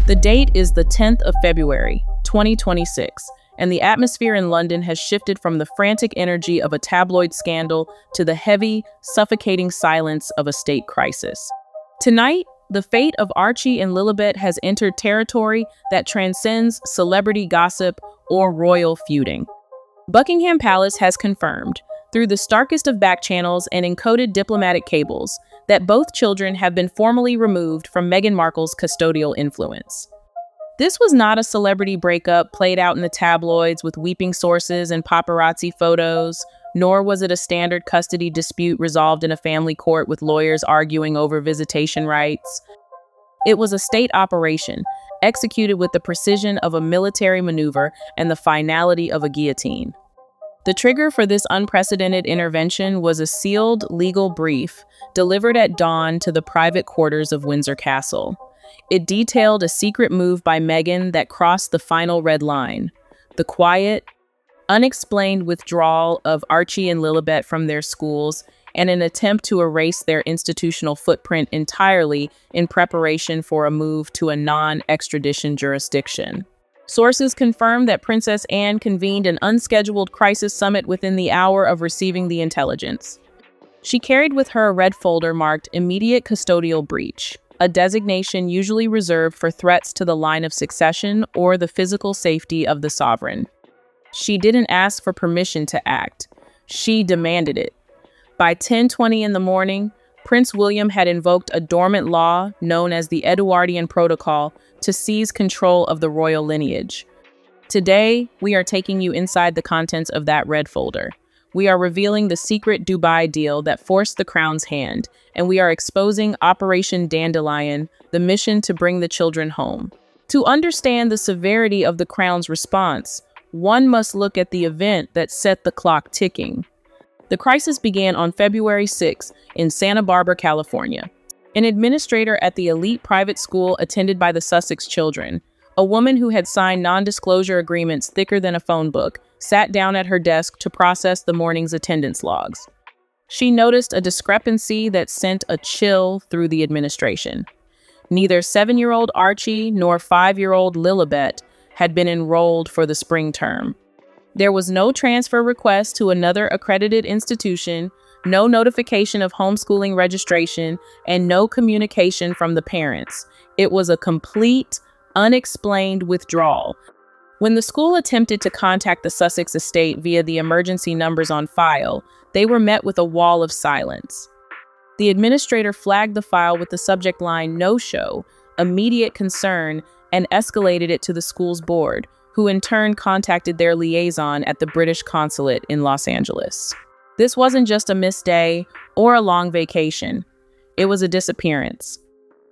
The date is the 10th of February, 2026, and the atmosphere in London has shifted from the frantic energy of a tabloid scandal to the heavy, suffocating silence of a state crisis. Tonight, the fate of Archie and Lilibet has entered territory that transcends celebrity gossip or royal feuding. Buckingham Palace has confirmed, through the starkest of back channels and encoded diplomatic cables, that both children have been formally removed from Meghan Markle's custodial influence. This was not a celebrity breakup played out in the tabloids with weeping sources and paparazzi photos, nor was it a standard custody dispute resolved in a family court with lawyers arguing over visitation rights. It was a state operation, executed with the precision of a military maneuver and the finality of a guillotine. The trigger for this unprecedented intervention was a sealed legal brief delivered at dawn to the private quarters of Windsor Castle. It detailed a secret move by Meghan that crossed the final red line: the quiet, unexplained withdrawal of Archie and Lilibet from their schools and an attempt to erase their institutional footprint entirely in preparation for a move to a non-extradition jurisdiction. Sources confirmed that Princess Anne convened an unscheduled crisis summit within the hour of receiving the intelligence. She carried with her a red folder marked "Immediate Custodial Breach," a designation usually reserved for threats to the line of succession or the physical safety of the sovereign. She didn't ask for permission to act. She demanded it. By 10:20 in the morning, Prince William had invoked a dormant law known as the Edwardian Protocol to seize control of the royal lineage. Today, we are taking you inside the contents of that red folder. We are revealing the secret Dubai deal that forced the crown's hand, and we are exposing Operation Dandelion, the mission to bring the children home. To understand the severity of the crown's response, one must look at the event that set the clock ticking. The crisis began on February 6 in Santa Barbara, California. An administrator at the elite private school attended by the Sussex children, a woman who had signed non-disclosure agreements thicker than a phone book, sat down at her desk to process the morning's attendance logs. She noticed a discrepancy that sent a chill through the administration. Neither 7-year-old Archie nor 5-year-old Lilibet had been enrolled for the spring term. There was no transfer request to another accredited institution, no notification of homeschooling registration, and no communication from the parents. It was a complete, unexplained withdrawal. When the school attempted to contact the Sussex estate via the emergency numbers on file, they were met with a wall of silence. The administrator flagged the file with the subject line "No-show," immediate concern, and escalated it to the school's board, who in turn contacted their liaison at the British consulate in Los Angeles. This wasn't just a missed day or a long vacation. It was a disappearance.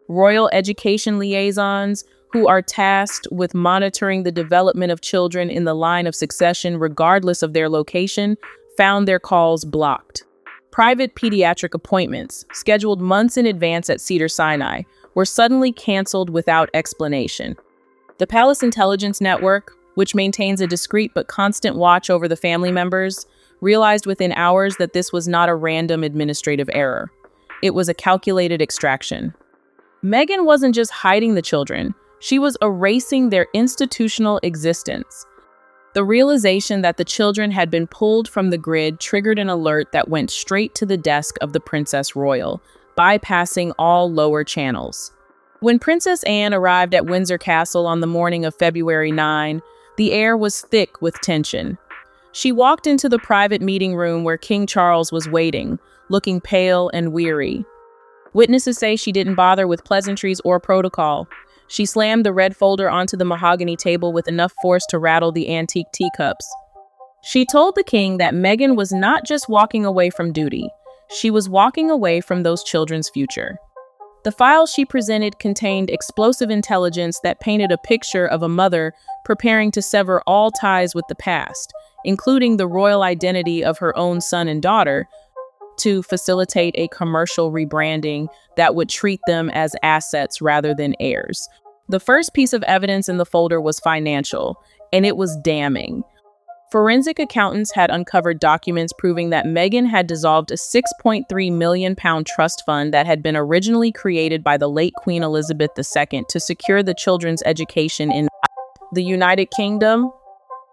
Royal education liaisons, who are tasked with monitoring the development of children in the line of succession regardless of their location, found their calls blocked. Private pediatric appointments, scheduled months in advance at Cedars-Sinai, were suddenly canceled without explanation. The Palace Intelligence Network, which maintains a discreet but constant watch over the family members, realized within hours that this was not a random administrative error. It was a calculated extraction. Meghan wasn't just hiding the children, she was erasing their institutional existence. The realization that the children had been pulled from the grid triggered an alert that went straight to the desk of the Princess Royal, bypassing all lower channels. When Princess Anne arrived at Windsor Castle on the morning of February 9, the air was thick with tension. She walked into the private meeting room where King Charles was waiting, looking pale and weary. Witnesses say she didn't bother with pleasantries or protocol. She slammed the red folder onto the mahogany table with enough force to rattle the antique teacups. She told the king that Meghan was not just walking away from duty, she was walking away from those children's future. The files she presented contained explosive intelligence that painted a picture of a mother preparing to sever all ties with the past, including the royal identity of her own son and daughter, to facilitate a commercial rebranding that would treat them as assets rather than heirs. The first piece of evidence in the folder was financial, and it was damning. Forensic accountants had uncovered documents proving that Meghan had dissolved a £6.3 million trust fund that had been originally created by the late Queen Elizabeth II to secure the children's education in the United Kingdom.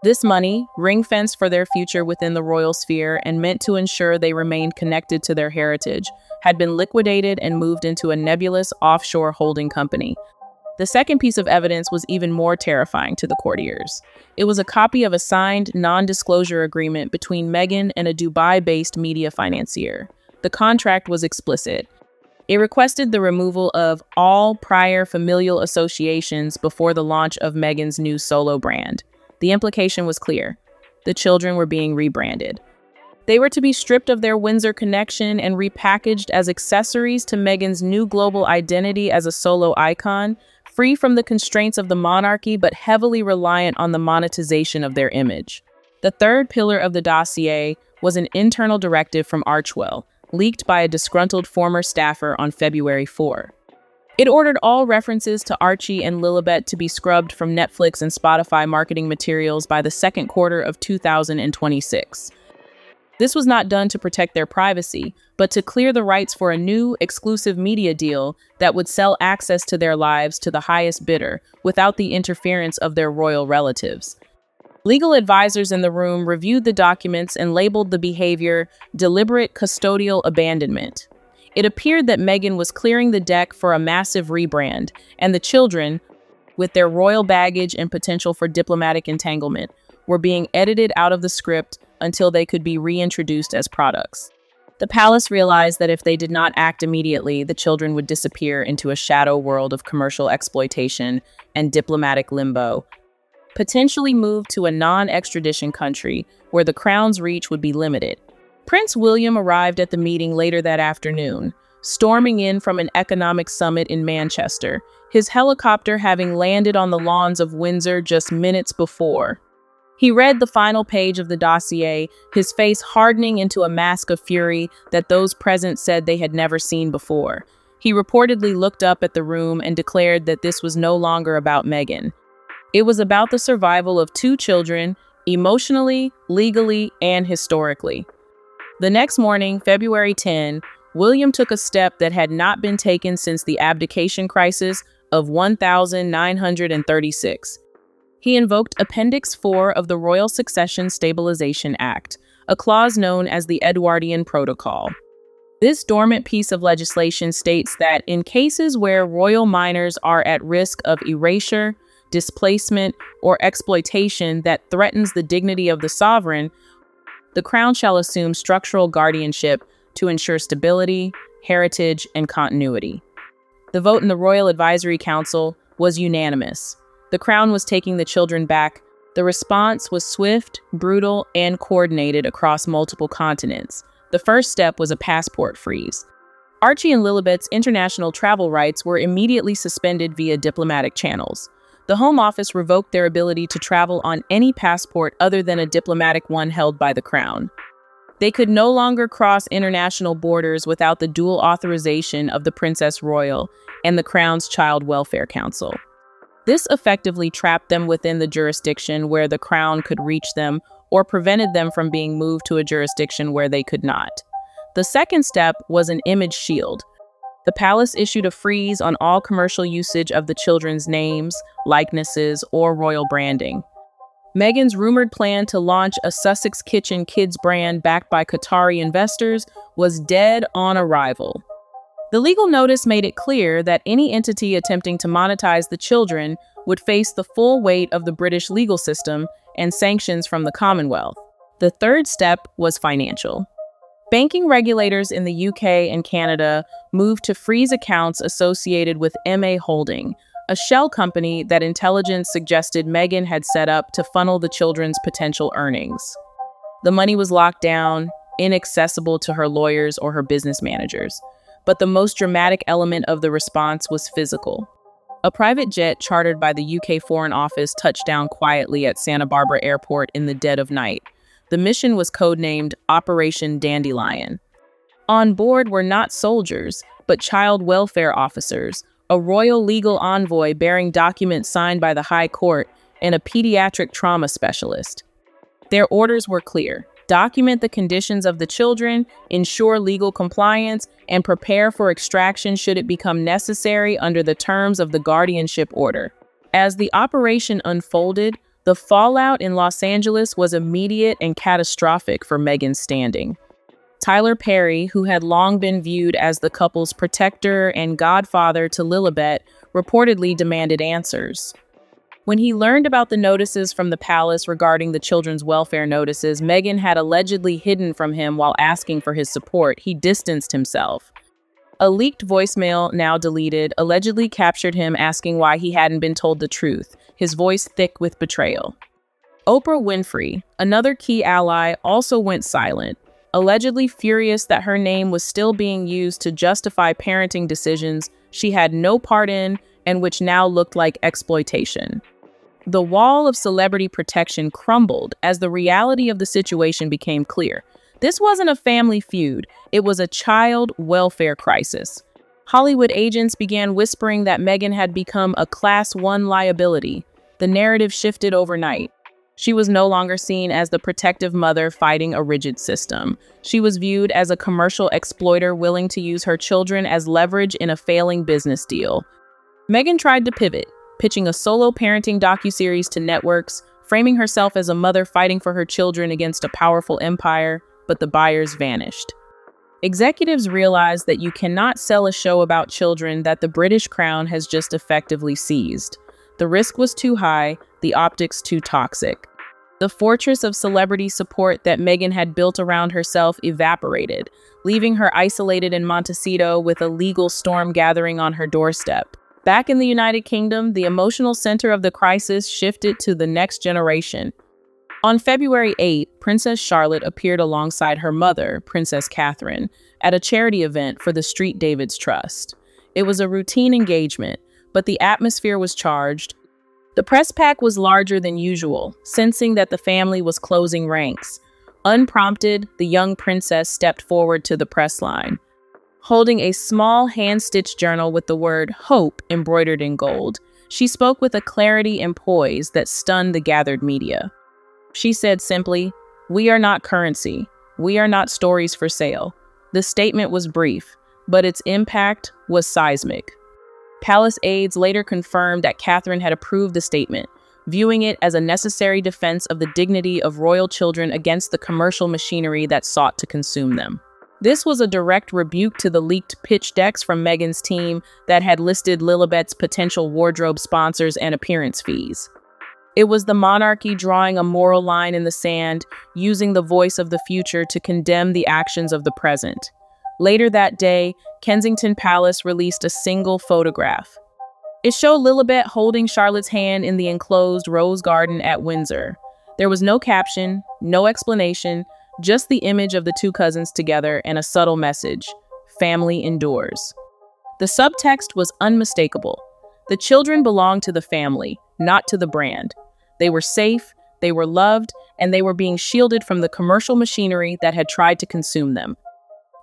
This money, ring-fenced for their future within the royal sphere and meant to ensure they remained connected to their heritage, had been liquidated and moved into a nebulous offshore holding company. The second piece of evidence was even more terrifying to the courtiers. It was a copy of a signed non-disclosure agreement between Meghan and a Dubai-based media financier. The contract was explicit. It requested the removal of all prior familial associations before the launch of Meghan's new solo brand. The implication was clear. The children were being rebranded. They were to be stripped of their Windsor connection and repackaged as accessories to Meghan's new global identity as a solo icon, free from the constraints of the monarchy but heavily reliant on the monetization of their image. The third pillar of the dossier was an internal directive from Archwell, leaked by a disgruntled former staffer on February 4. It ordered all references to Archie and Lilibet to be scrubbed from Netflix and Spotify marketing materials by the second quarter of 2026. This was not done to protect their privacy, but to clear the rights for a new, exclusive media deal that would sell access to their lives to the highest bidder without the interference of their royal relatives. Legal advisors in the room reviewed the documents and labeled the behavior deliberate custodial abandonment. It appeared that Meghan was clearing the deck for a massive rebrand, and the children, with their royal baggage and potential for diplomatic entanglement, were being edited out of the script until they could be reintroduced as products. The palace realized that if they did not act immediately, the children would disappear into a shadow world of commercial exploitation and diplomatic limbo, potentially moved to a non-extradition country where the crown's reach would be limited. Prince William arrived at the meeting later that afternoon, storming in from an economic summit in Manchester, his helicopter having landed on the lawns of Windsor just minutes before. He read the final page of the dossier, his face hardening into a mask of fury that those present said they had never seen before. He reportedly looked up at the room and declared that this was no longer about Meghan. It was about the survival of two children, emotionally, legally, and historically. The next morning, February 10, William took a step that had not been taken since the abdication crisis of 1936. He invoked Appendix 4 of the Royal Succession Stabilization Act, a clause known as the Edwardian Protocol. This dormant piece of legislation states that in cases where royal minors are at risk of erasure, displacement, or exploitation that threatens the dignity of the sovereign, the Crown shall assume structural guardianship to ensure stability, heritage, and continuity. The vote in the Royal Advisory Council was unanimous. The Crown was taking the children back. The response was swift, brutal, and coordinated across multiple continents. The first step was a passport freeze. Archie and Lilibet's international travel rights were immediately suspended via diplomatic channels. The Home Office revoked their ability to travel on any passport other than a diplomatic one held by the Crown. They could no longer cross international borders without the dual authorization of the Princess Royal and the Crown's Child Welfare Council. This effectively trapped them within the jurisdiction where the Crown could reach them or prevented them from being moved to a jurisdiction where they could not. The second step was an image shield. The palace issued a freeze on all commercial usage of the children's names, likenesses, or royal branding. Meghan's rumored plan to launch a Sussex Kitchen kids brand backed by Qatari investors was dead on arrival. The legal notice made it clear that any entity attempting to monetize the children would face the full weight of the British legal system and sanctions from the Commonwealth. The third step was financial. Banking regulators in the UK and Canada moved to freeze accounts associated with MA Holding, a shell company that intelligence suggested Meghan had set up to funnel the children's potential earnings. The money was locked down, inaccessible to her lawyers or her business managers. But the most dramatic element of the response was physical. A private jet chartered by the UK Foreign Office touched down quietly at Santa Barbara Airport in the dead of night. The mission was codenamed Operation Dandelion. On board were not soldiers, but child welfare officers, a royal legal envoy bearing documents signed by the High Court, and a pediatric trauma specialist. Their orders were clear: document the conditions of the children, ensure legal compliance, and prepare for extraction should it become necessary under the terms of the guardianship order. As the operation unfolded, the fallout in Los Angeles was immediate and catastrophic for Meghan's standing. Tyler Perry, who had long been viewed as the couple's protector and godfather to Lilibet, reportedly demanded answers. When he learned about the notices from the palace regarding the children's welfare notices Meghan had allegedly hidden from him while asking for his support, he distanced himself. A leaked voicemail, now deleted, allegedly captured him asking why he hadn't been told the truth, his voice thick with betrayal. Oprah Winfrey, another key ally, also went silent, allegedly furious that her name was still being used to justify parenting decisions she had no part in and which now looked like exploitation. The wall of celebrity protection crumbled as the reality of the situation became clear. This wasn't a family feud, it was a child welfare crisis. Hollywood agents began whispering that Meghan had become a Class 1 liability. The narrative shifted overnight. She was no longer seen as the protective mother fighting a rigid system. She was viewed as a commercial exploiter willing to use her children as leverage in a failing business deal. Meghan tried to pivot, pitching a solo parenting docuseries to networks, framing herself as a mother fighting for her children against a powerful empire, but the buyers vanished. Executives realized that you cannot sell a show about children that the British Crown has just effectively seized. The risk was too high, the optics too toxic. The fortress of celebrity support that Meghan had built around herself evaporated, leaving her isolated in Montecito with a legal storm gathering on her doorstep. Back in the United Kingdom, the emotional center of the crisis shifted to the next generation. On February 8, Princess Charlotte appeared alongside her mother, Princess Catherine, at a charity event for the St. David's Trust. It was a routine engagement, but the atmosphere was charged. The press pack was larger than usual, sensing that the family was closing ranks. Unprompted, the young princess stepped forward to the press line. Holding a small hand-stitched journal with the word "Hope" embroidered in gold, she spoke with a clarity and poise that stunned the gathered media. She said simply, "We are not currency. We are not stories for sale." The statement was brief, but its impact was seismic. Palace aides later confirmed that Catherine had approved the statement, viewing it as a necessary defense of the dignity of royal children against the commercial machinery that sought to consume them. This was a direct rebuke to the leaked pitch decks from Meghan's team that had listed Lilibet's potential wardrobe sponsors and appearance fees. It was the monarchy drawing a moral line in the sand, using the voice of the future to condemn the actions of the present. Later that day, Kensington Palace released a single photograph. It showed Lilibet holding Charlotte's hand in the enclosed rose garden at Windsor. There was no caption, no explanation, just the image of the two cousins together and a subtle message: family endures. The subtext was unmistakable. The children belonged to the family, not to the brand. They were safe, they were loved, and they were being shielded from the commercial machinery that had tried to consume them.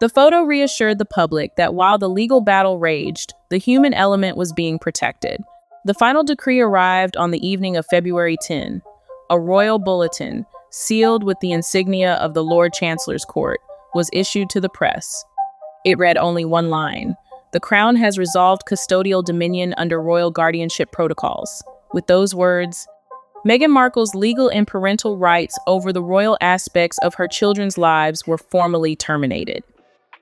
The photo reassured the public that while the legal battle raged, the human element was being protected. The final decree arrived on the evening of February 10, a royal bulletin, sealed with the insignia of the Lord Chancellor's Court, was issued to the press. It read only one line: "The Crown has resolved custodial dominion under royal guardianship protocols." With those words, Meghan Markle's legal and parental rights over the royal aspects of her children's lives were formally terminated.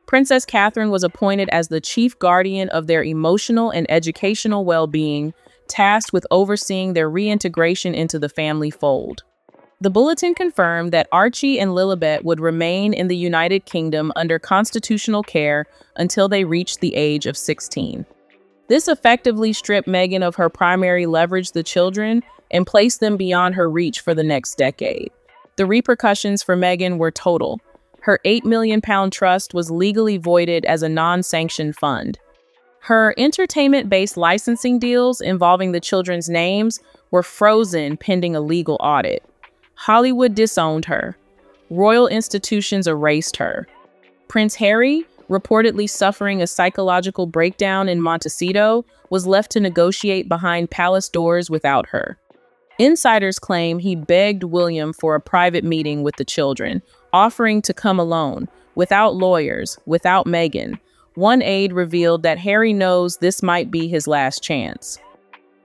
Princess Catherine was appointed as the chief guardian of their emotional and educational well-being, tasked with overseeing their reintegration into the family fold. The bulletin confirmed that Archie and Lilibet would remain in the United Kingdom under constitutional care until they reached the age of 16. This effectively stripped Meghan of her primary leverage, the children, and placed them beyond her reach for the next decade. The repercussions for Meghan were total. Her £8 million trust was legally voided as a non-sanctioned fund. Her entertainment-based licensing deals involving the children's names were frozen pending a legal audit. Hollywood disowned her. Royal institutions erased her. Prince Harry, reportedly suffering a psychological breakdown in Montecito, was left to negotiate behind palace doors without her. Insiders claim he begged William for a private meeting with the children, offering to come alone, without lawyers, without Meghan. One aide revealed that Harry knows this might be his last chance.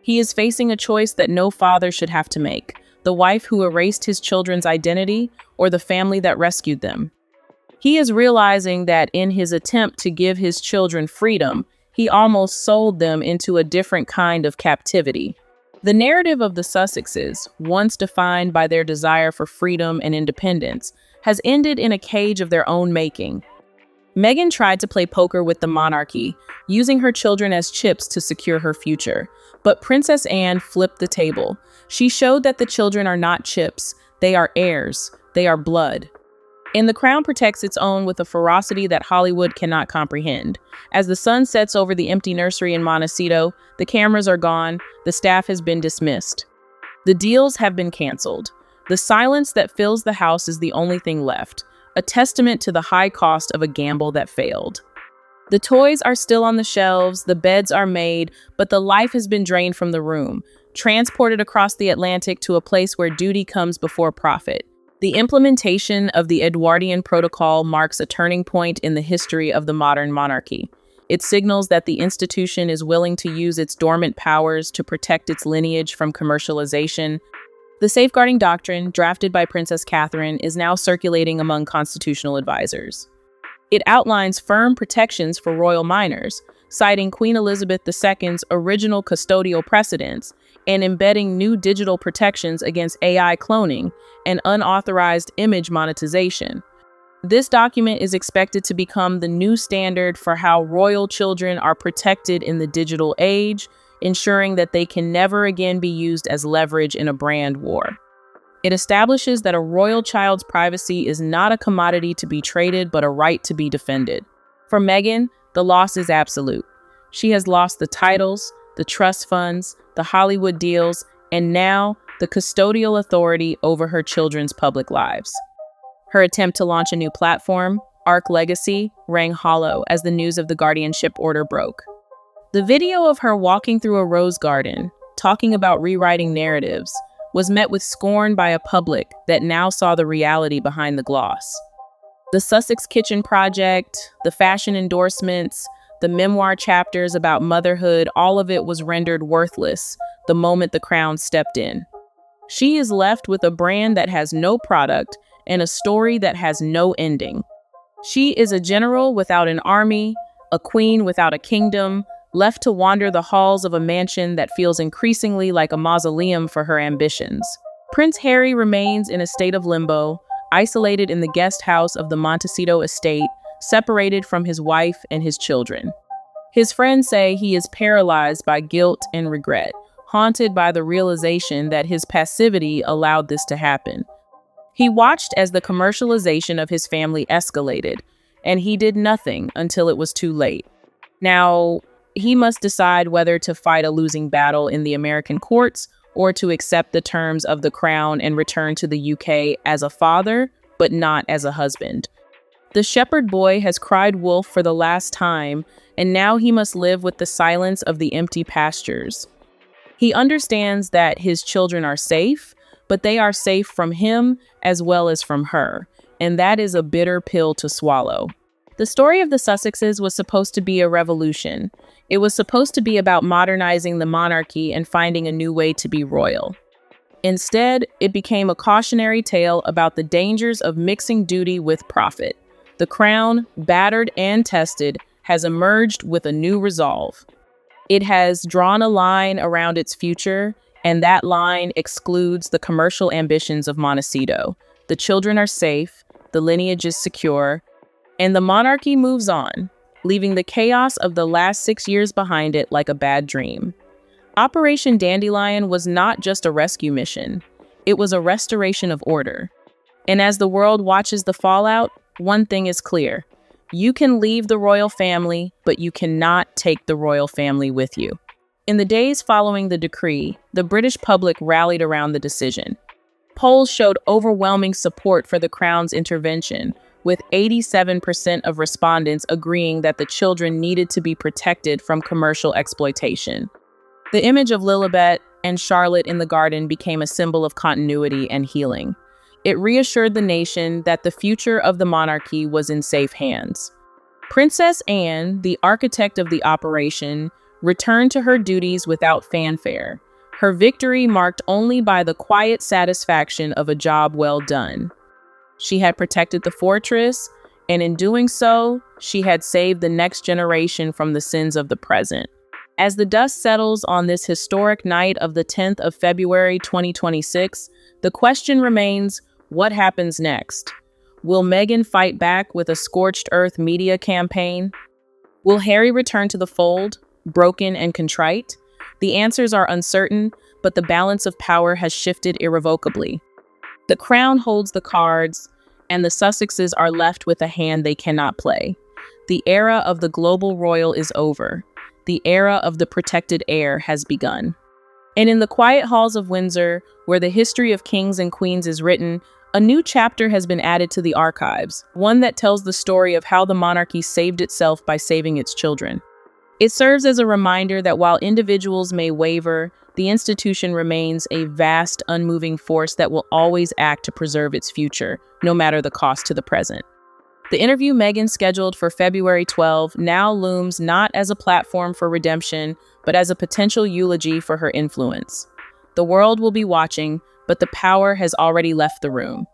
He is facing a choice that no father should have to make: the wife who erased his children's identity or the family that rescued them. He is realizing that in his attempt to give his children freedom, he almost sold them into a different kind of captivity. The narrative of the Sussexes, once defined by their desire for freedom and independence, has ended in a cage of their own making. Meghan tried to play poker with the monarchy, using her children as chips to secure her future. But Princess Anne flipped the table. She showed that the children are not chips, they are heirs, they are blood. And the crown protects its own with a ferocity that Hollywood cannot comprehend. As the sun sets over the empty nursery in Montecito, the cameras are gone, the staff has been dismissed. The deals have been canceled. The silence that fills the house is the only thing left, a testament to the high cost of a gamble that failed. The toys are still on the shelves, the beds are made, but the life has been drained from the room, transported across the Atlantic to a place where duty comes before profit. The implementation of the Edwardian Protocol marks a turning point in the history of the modern monarchy. It signals that the institution is willing to use its dormant powers to protect its lineage from commercialization. The safeguarding doctrine, drafted by Princess Catherine, is now circulating among constitutional advisors. It outlines firm protections for royal minors, citing Queen Elizabeth II's original custodial precedents and embedding new digital protections against AI cloning and unauthorized image monetization. This document is expected to become the new standard for how royal children are protected in the digital age, ensuring that they can never again be used as leverage in a brand war. It establishes that a royal child's privacy is not a commodity to be traded, but a right to be defended. For Meghan, the loss is absolute. She has lost the titles, the trust funds, the Hollywood deals, and now the custodial authority over her children's public lives. Her attempt to launch a new platform, Arc Legacy, rang hollow as the news of the guardianship order broke. The video of her walking through a rose garden, talking about rewriting narratives, was met with scorn by a public that now saw the reality behind the gloss. The Sussex Kitchen Project, the fashion endorsements, the memoir chapters about motherhood, all of it was rendered worthless the moment the crown stepped in. She is left with a brand that has no product and a story that has no ending. She is a general without an army, a queen without a kingdom, left to wander the halls of a mansion that feels increasingly like a mausoleum for her ambitions. Prince Harry remains in a state of limbo, isolated in the guest house of the Montecito estate, separated from his wife and his children. His friends say he is paralyzed by guilt and regret, haunted by the realization that his passivity allowed this to happen. He watched as the commercialization of his family escalated, and he did nothing until it was too late. Now, he must decide whether to fight a losing battle in the American courts or to accept the terms of the crown and return to the UK as a father, but not as a husband. The shepherd boy has cried wolf for the last time, and now he must live with the silence of the empty pastures. He understands that his children are safe, but they are safe from him as well as from her, and that is a bitter pill to swallow. The story of the Sussexes was supposed to be a revolution. It was supposed to be about modernizing the monarchy and finding a new way to be royal. Instead, it became a cautionary tale about the dangers of mixing duty with profit. The crown, battered and tested, has emerged with a new resolve. It has drawn a line around its future, and that line excludes the commercial ambitions of Montecito. The children are safe, the lineage is secure, and the monarchy moves on, leaving the chaos of the last 6 years behind it like a bad dream. Operation Dandelion was not just a rescue mission. It was a restoration of order. And as the world watches the fallout, one thing is clear. You can leave the royal family, but you cannot take the royal family with you. In the days following the decree, the British public rallied around the decision. Polls showed overwhelming support for the Crown's intervention, with 87% of respondents agreeing that the children needed to be protected from commercial exploitation. The image of Lilibet and Charlotte in the garden became a symbol of continuity and healing. It reassured the nation that the future of the monarchy was in safe hands. Princess Anne, the architect of the operation, returned to her duties without fanfare, her victory marked only by the quiet satisfaction of a job well done. She had protected the fortress, and in doing so, she had saved the next generation from the sins of the present. As the dust settles on this historic night of the 10th of February 2026, the question remains, what happens next? Will Meghan fight back with a scorched earth media campaign? Will Harry return to the fold, broken and contrite? The answers are uncertain, but the balance of power has shifted irrevocably. The crown holds the cards, and the Sussexes are left with a hand they cannot play. The era of the global royal is over. The era of the protected heir has begun. And in the quiet halls of Windsor, where the history of kings and queens is written, a new chapter has been added to the archives, one that tells the story of how the monarchy saved itself by saving its children. It serves as a reminder that while individuals may waver, the institution remains a vast, unmoving force that will always act to preserve its future, no matter the cost to the present. The interview Meghan scheduled for February 12 now looms not as a platform for redemption, but as a potential eulogy for her influence. The world will be watching, but the power has already left the room.